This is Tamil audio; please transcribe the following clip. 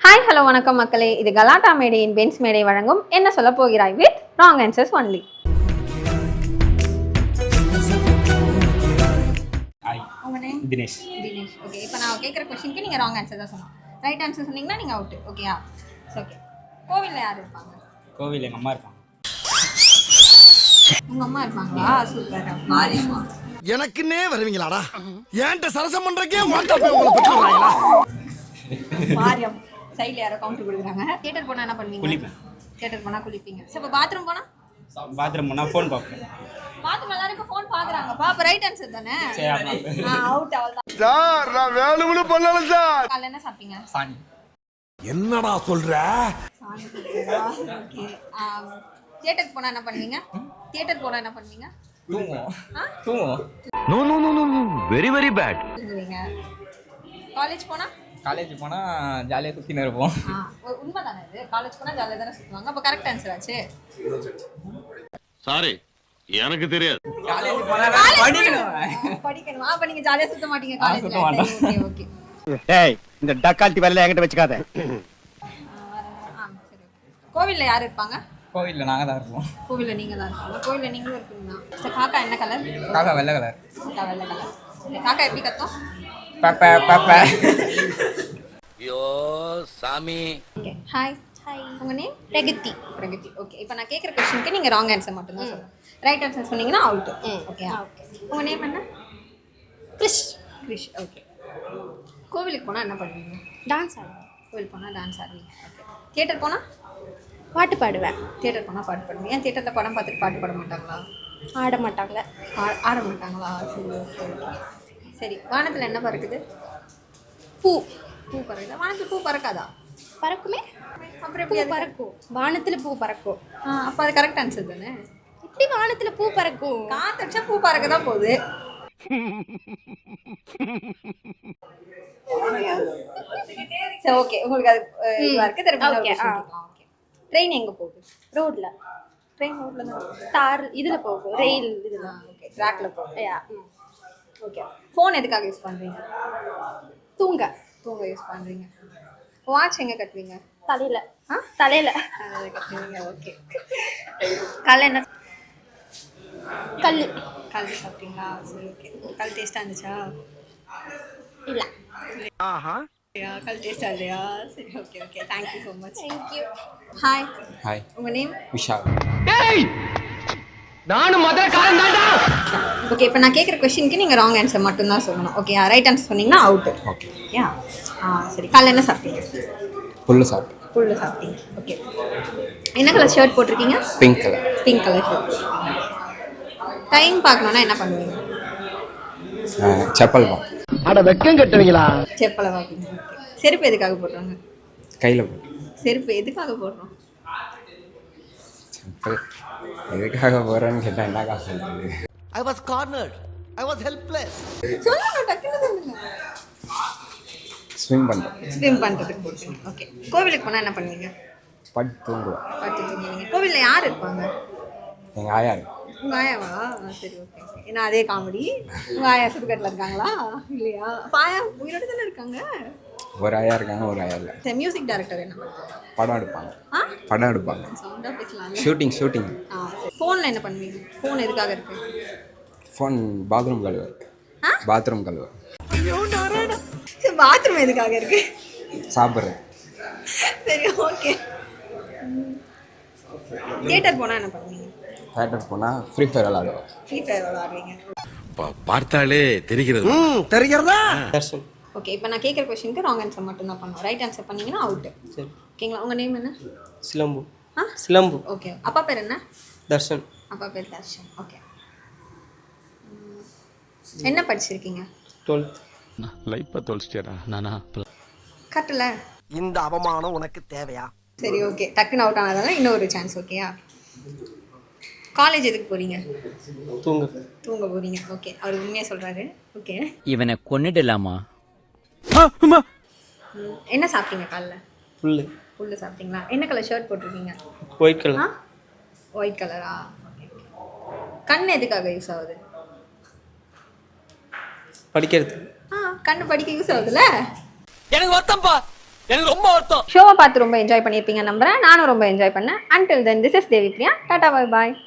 ஹாய் ஹலோ வணக்கம் மக்களே, இது கலாட்டா மேடையின் பென்ஸ் மேடை வழங்கும் என்ன சொல்ல போகிறாய் வித் ராங் ஆன்சர்ஸ் ஒன்லி. உங்க நேம்? தினேஷ். தினேஷ். ஓகே, இப்போ நான் கேட்குற கொஸ்டினுக்கு நீங்கள் ராங் ஆன்சர் தான் சொல்லணும். ரைட் ஆன்சர் சொன்னீங்கன்னா நீங்கள் அவுட்டு. ஓகேயா? ஓகே. கோவிலில் யார் இருப்பாங்க? கோவில் எங்கள் அம்மா இருப்பாங்க. உங்கள் அம்மா இருப்பாங்களா? சூப்பர். மாரியம்மா. எனக்குன்னே வருவீங்களாடா? ஏன்ட்ட சரசம் பண்றக்கே மாட்டா போய் உங்களை பெற்றுறாங்களா? மாரியம். சைடில் யாரோ கவுண்டர் கொடுக்குறாங்க. தியேட்டர் போனால் என்ன பண்ணுவீங்க? குளிப்பேன். தியேட்டர் போனால் குளிப்பீங்க. சரி, இப்போ பாத்ரூம் போனால்? பாத்ரூம் போனால் ஃபோன் பார்ப்பேன். பாத்ரூம் எல்லாரும் இப்போ ஃபோன் பார்க்குறாங்கப்பா. அப்போ ரைட் ஆன்சர் தானே? சரி, அப்புறம் அவுட். அவ்வளோதான். சார் நான் வேணும்னு பண்ணல சார். காலைல என்ன சாப்பிட்டீங்க? சாணி. என்னடா சொல்ற? சாமி கும்பிடுறதா? ஓகே. தியேட்டருக்கு போனால் என்ன பண்ணுவீங்க? தியேட்டர் போனால் என்ன பண்ணுவீங்க? தூங்குவோம். ஆ? தூங்குவோம். No, no, no, no, no. Very, very bad. தூங்குவீங்க. காலேஜ் போனால்? காலேஜ் போனால் ஜாலியாக சுற்றின்னு இருப்போம். உண்மை தானே இது? காலேஜ் போனால் ஜாலியாக தானே சுற்றுவாங்க. அப்போ கரெக்ட் ஆன்சர் ஆச்சு. Sorry, எனக்கு தெரியாது. காலேஜ் போனால் படிக்கணும். படிக்கணுமா? அப்போ நீங்கள் ஜாலியாக சுற்ற மாட்டீங்க சுத்த காலேஜில். மாட்டோம். Okay okay. டேய் இந்த டக்கால்ட்டி வேலையில என்கிட்ட வச்சுக்காத. சரி. கோவிலில் யார் இருப்பாங்க? கோவிலில் நாங்கள் தான் இருப்போம். கோவிலில் நீங்கள் தான் இருப்பாங்க. கோவிலில் நீங்களும் இருப்பீங்களா? சரி, காக்கா என்ன கலர்? காக்கா வெள்ளை கலர். காக்கா வெள்ளை கலர். காக்கா எப்படி கத்தும்? பாப்பா பாப்பா. ஐயோ சாமி. ஓகே. ஹாய். ஹாய். உங்கள் நேம்? பிரகதி. பிரகதி. ஓகே. இப்போ நான் கேட்குற கொஸ்டினுக்கு நீங்கள் ராங் ஆன்சர் மட்டும்தான் சொல்லணும். ரைட் ஆன்சர் சொன்னீங்கன்னா அவுட். ஓகே. ஓகே. உங்கள் நேம் என்ன? கிரிஷ். கிரிஷ். ஓகே. கோவிலுக்கு போனால் என்ன பண்ணுவீங்க? டான்ஸ் ஆடுவேன். கோவில் போனால் டான்ஸ் ஆடுவீங்க. ஓகே. தியேட்டர் போனால்? பாட்டு பாடுவேன். தியேட்டர் போனால் பாட்டு பாடுவீங்க. ஏன் தியேட்டரில் படம் பார்த்துட்டு பாட்டு பாட மாட்டாங்களா? ஆட மாட்டாங்க. ஆட மாட்டாங்களா? சரி. Okay okay. சரி, வானத்தில் என்ன பறக்குது? பூ பூ பறக்குதா? வானத்தில் பூ பறக்காதா? பறக்குமே. அப்புறம் பூ எப்படி அது? பறக்கும். வானத்துல பூ பறக்கும். அப்போ அது கரெக்ட் ஆன்சர் தானே? எப்படி வானத்துல பூ பறக்கும்? காத்தடிச்சா பூ பறக்க தான் போகுது. சரி, ஓகே. உங்களுக்கு அது இதுவா இருக்கு. திரும்ப Okay, ஓகே. ட்ரெயின் எங்கே போகுது? ரோட்ல. ட்ரெயின் ரோட்ல தான் போகுது. தார் இதுல போகும். ரயில் இதுல. ஓகே. ட்ராக்ல போகுது. யா. ஓகே. ஃபோன் எதுக்காக யூஸ் பண்ணுறீங்க? தூங்க. தூங்க யூஸ் பண்ணுறீங்க. வாட்ச் எங்கே கட்டுவீங்க? தலையில. தலையில. அதை கட்டுவீங்க. ஓகே. காலைல என்ன? கல்லு. கல் சாப்பிட்டீங்களா? சரி, ஓகே. கல் டேஸ்ட்டாக இருந்துச்சா? இல்ல. ஆஹா. கல் டேஸ்ட்டாக இல்லையா? சரி, okay okay. Thank you so much. Thank you. Hi. Hi. உங்கள் நேம்? விஷால். ஓகே. இப்போ நான் கேட்குற கொஸ்டினுக்கு நீங்கள் ராங் ஆன்சர் மட்டும்தான் சொல்லணும். ஓகே. ரைட் ஆன்சர் சொன்னீங்கன்னா அவுட்டு. ஓகே. யா. சரி. காலைல என்ன சாப்பிட்டீங்க? புல்லு சாப்பிட்டு. புல்லு சாப்பிட்டீங்க. ஓகே. என்ன கலர் ஷர்ட் போட்டிருக்கீங்க? Pink colour. Pink colour shirt. Time பார்க்கணுன்னா என்ன பண்ணுவீங்க? செப்பல் தான். அட வெக்கம் கட்டுவீங்களா? செப்பலை பார்ப்பீங்க. ஓகே. செருப்பு எதுக்காக போடுறாங்க? கையில் போட்டு. செருப்பு எதுக்காக போடுறோம்? செப்பல் எதுக்காக போகிறேன்னு கேட்டால் என்ன காசு சொல்கிறது? I was cornered. I was helpless. சொல்லுங்க, டக்குன்னு சொல்லுங்க. ஸ்விம் பண்ணுறோம். ஸ்விம் பண்ணுறதுக்கு போடுறீங்க. ஓகே. கோவிலுக்கு போனால் என்ன பண்ணுவீங்க? பட்டு தூங்குவோம். பட்டு தூங்குவீங்க. கோவிலில் யார் இருப்பாங்க? எங்கள் ஆயா இருக்கு. உங்கள் ஆயாவா? சரி, ஓகே. ஏன்னா அதே காமெடி. உங்கள் ஆயா சுடுகாட்டில் இருக்காங்களா? இல்லையா? அப்போ ஆயா உயிரோடு தானே இருக்காங்க. ஒரு ஆயா இருக்காங்க, ஒரு ஆயா இல்லை. சரி, மியூசிக் டைரக்டர் என்ன பண்ணுவாங்க? படம் எடுப்பாங்க. ஆ? படம் எடுப்பாங்க. சவுண்டாக பேசலாம். ஷூட்டிங். சரி. ஃபோனில் என்ன பண்ணுவீங்க? ஃபோன் எதுக்காக இருக்கு? ஃபோன் பாத்ரூம் கழுவ. பாத்ரூம் கழுவ. சரி, பாத்ரூம் எதுக்காக இருக்கு? சாப்பிட்றேன். சரி, ஓகே. தியேட்டர் போனால் என்ன பண்ணுவீங்க? தேட்டர் போனால் ஃப்ரீ ஃபயர் விளாடுவோம். ஃப்ரீ ஃபயர் விளாடுவீங்க. பார்த்தாலே தெரிகிறது. தெரிகிறதா? தர்ஷன். ஓகே. இப்போ நான் கேட்குற கொஸ்டினுக்கு ராங் ஆன்சர் மட்டும்தான் பண்ணுவோம். ரைட் ஆன்சர் பண்ணீங்கன்னா அவுட்டு. சரி. ஓகேங்களா? உங்கள் நேம் என்ன? சிலம்பு. ஆ? சிலம்பு. ஓகே. அப்பா பேர் என்ன? தர்ஷன். அப்பா பேர் தர்ஷன். ஓகே. என்ன படிச்சிருக்கீங்க? 12th. லைஃப்பை தொலைச்சிட்டேடா நானா. கட்டல. இந்த அவமானம் உனக்கு தேவையா? சரி, ஓகே. டக்குன்னு அவுட் ஆனதால இன்னொரு சான்ஸ். ஓகேயா? காலேஜ் எதுக்கு போகிறீங்க? தூங்க. தூங்க போகிறீங்க. ஓகே. அவர் உண்மையாக சொல்கிறாரு. ஓகே. இவனை கொன்னுடலாமா? என்ன சாப்பிட்டீங்க காலைல? புல்லு. புல்லு சாப்பிட்டீங்களா? என்ன கலர் ஷர்ட் போட்டிருக்கீங்க? White colour. ஒயிட் கலரா? ஓகே. கண் எதுக்காக யூஸ் ஆகுது? படிக்கிறது. கண்ணு படிக்க யூஸ் ஆகுதுல்ல? எனக்கு வருத்தம்ப்பா. எனக்கு ரொம்ப வருத்தம். ஷோவை பார்த்து ரொம்ப என்ஜாய் பண்ணியிருப்பீங்க நம்புறேன். நானும் ரொம்ப என்ஜாய் பண்ணேன். Until then, this is Devi Priya. Tata, bye bye.